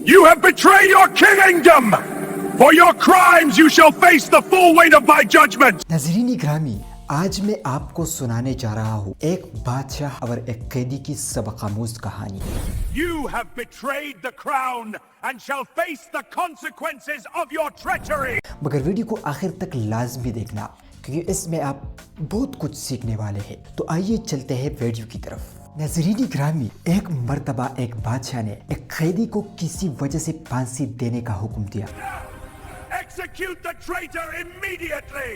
You have betrayed your kingdom. For your crimes you shall face the full weight of my judgment. नजरीनी ग्रामी, आज मैं आपको सुनाने जा रहा हूँ एक बादशाह और एक कैदी की सबक आमूज कहानी। You have betrayed the crown and shall face the consequences of your treachery. मगर वीडियो को आखिर तक लाजमी देखना क्योंकि इसमें आप बहुत कुछ सीखने वाले हैं। तो आइए चलते हैं वीडियो की तरफ। नजरीनी ग्रामी, एक मर्तबा एक बादशाह ने एक कैदी को किसी वजह से फांसी देने का हुक्म दिया। Execute the traitor immediately.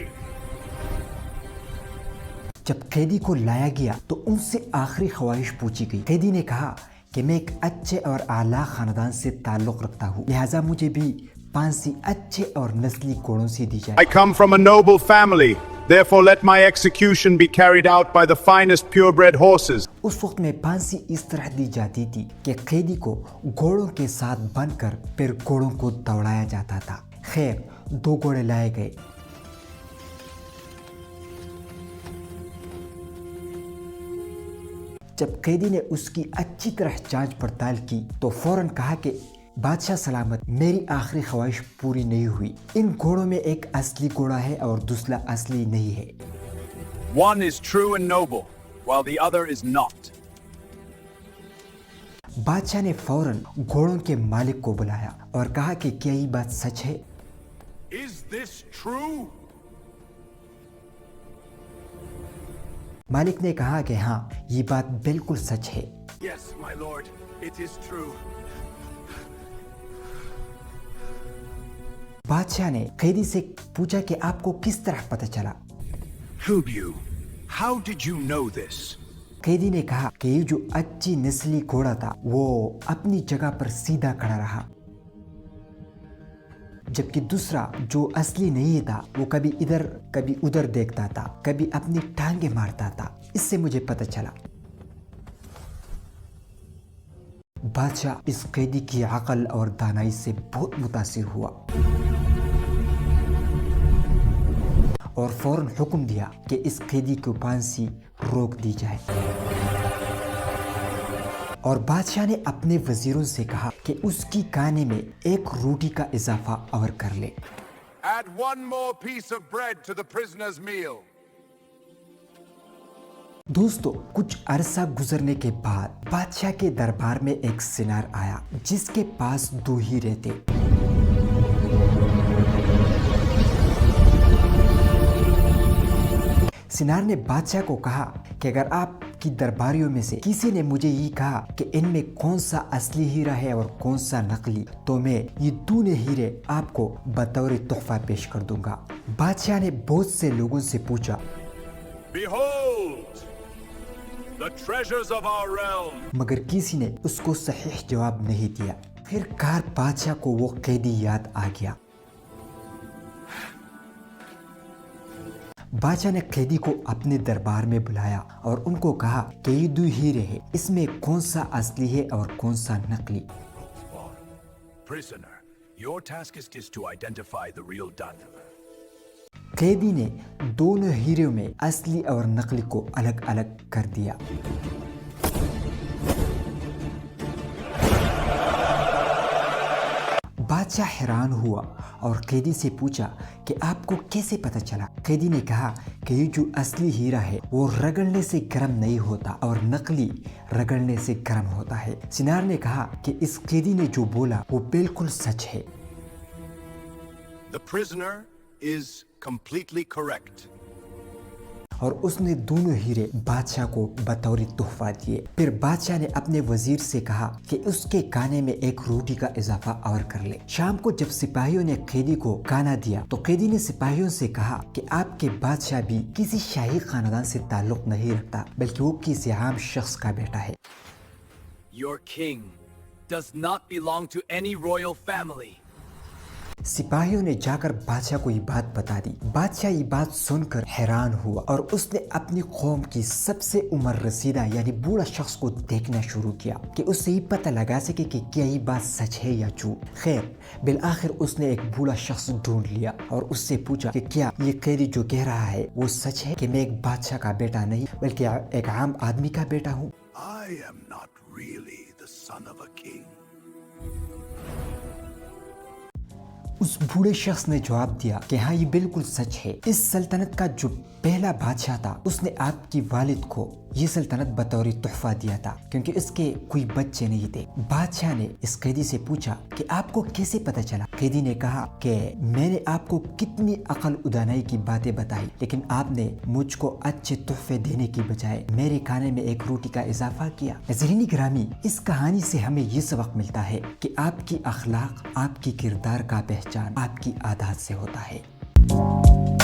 जब कैदी को लाया गया तो उनसे आखिरी ख्वाहिश पूछी गई। कैदी ने कहा कि मैं एक अच्छे और आला खानदान से ताल्लुक रखता हूँ, लिहाजा मुझे भी फांसी अच्छे और नस्ली घोड़ों से दी जाए। I come from a noble family, therefore let my execution be carried out by the finest purebred horses. उस वक्त में फांसी इस तरह दी जाती थी कि कैदी को घोड़ों के साथ बांधकर फिर घोड़ों को दौड़ाया जाता था। खैर, 2 घोड़े लाए गए। जब कैदी ने उसकी अच्छी तरह जांच पड़ताल की तो फौरन कहा कि बादशाह सलामत, मेरी आखिरी ख्वाहिश पूरी नहीं हुई। इन घोड़ों में एक असली घोड़ा है और दूसरा असली नहीं है। One is true and noble, while the other is not. बादशाह ने फौरन घोड़ों के मालिक को बुलाया और कहा कि क्या ये बात सच है? Is this true? मालिक ने कहा कि हाँ, ये बात बिल्कुल सच है। Yes, my lord, it is true. बादशाह ने कैदी से पूछा कि आपको किस तरह पता चला? Who you? How did you know this? कैदी ने कहा कि ये जो अच्छी नस्ली घोड़ा था वो अपनी जगह पर सीधा खड़ा रहा, जबकि दूसरा जो असली नहीं था वो कभी इधर कभी उधर देखता था, कभी अपनी टांगे मारता था। इससे मुझे पता चला। बादशाह इस कैदी की अक्ल और दानाई से बहुत मुतासिर हुआ और फौरन हुक्म दिया कि इस कैदी को फांसी रोक दी जाए। और बादशाह ने अपने वजीरों से कहा कि उसकी खाने में एक रोटी का इजाफा और कर ले। Add one more piece of bread to the prisoner's meal. दोस्तों, कुछ अरसा गुजरने के बाद बादशाह के दरबार में एक सिनार आया जिसके पास 2 हीरे थे। सिनार ने बादशाह को कहा कि अगर आपकी दरबारियों में से किसी ने मुझे ये कहा कि इनमें कौन सा असली हीरा है और कौन सा नकली, तो मैं ये दोनों हीरे आपको बतौर तोहफा पेश कर दूंगा। बादशाह ने बहुत से लोगों से पूछा, Behold, the treasures of our realm. मगर किसी ने उसको सही जवाब नहीं दिया। फिर कार बादशाह को वो कैदी याद आ गया। बादशाह ने कैदी को अपने दरबार में बुलाया और उनको कहा कि ये 2 हीरे हैं, इसमें कौन सा असली है और कौन सा नकली। Prisoner, your task is to identify the real data. कैदी ने दोनों हीरों में असली और नकली को अलग अलग कर दिया। बादशाह हैरान हुआ और कैदी से पूछा कि आपको कैसे पता चला? कैदी ने कहा कि ये जो असली हीरा है वो रगड़ने से गर्म नहीं होता और नकली रगड़ने से गर्म होता है। सिनार ने कहा कि इस कैदी ने जो बोला वो बिल्कुल सच है। The prisoner is completely correct. और उसने दोनों हीरे बादशाह को बतौर तोहफा दिए। फिर बादशाह ने अपने वजीर से कहा कि उसके खाने में एक रोटी का इजाफा और कर ले। शाम को जब सिपाहियों ने कैदी को खाना दिया तो कैदी ने सिपाहियों से कहा कि आपके बादशाह भी किसी शाही खानदान से ताल्लुक नहीं रखता, बल्कि वो किसी आम शख्स का बेटा है। Your king does not belong to any royal family. सिपाहियों ने जाकर बादशाह को ये बात बता दी। बादशाह ये बात सुनकर हैरान हुआ और उसने अपनी कौम की सबसे उम्र रसीदा यानी बूढ़ा शख्स को देखना शुरू किया कि उससे ये पता लगा सके कि क्या ये बात सच है या झूठ। खैर, बिल आखिर उसने एक बूढ़ा शख्स ढूंढ लिया और उससे पूछा कि क्या ये कैदी जो कह रहा है वो सच है कि मैं एक बादशाह का बेटा नहीं बल्कि एक आम आदमी का बेटा हूँ। I am not really the son of a king. उस बूढ़े शख्स ने जवाब दिया कि हाँ, ये बिल्कुल सच है। इस सल्तनत का जो पहला बादशाह था उसने आपकी वालिद को ये सल्तनत बतौर तोहफा दिया था, क्योंकि उसके कोई बच्चे नहीं थे। बादशाह ने इस कैदी से पूछा कि आपको कैसे पता चला? कैदी ने कहा कि मैंने आपको कितनी अकल उदानाई की बातें बताई, लेकिन आपने मुझको अच्छे तोहफे देने की बजाय मेरे खाने में एक रोटी का इजाफा किया। नज़रीन ग्रामी, इस कहानी से हमें ये सबक मिलता है कि आपकी अखलाक, आपकी किरदार का पहचान आपकी आदत से होता है।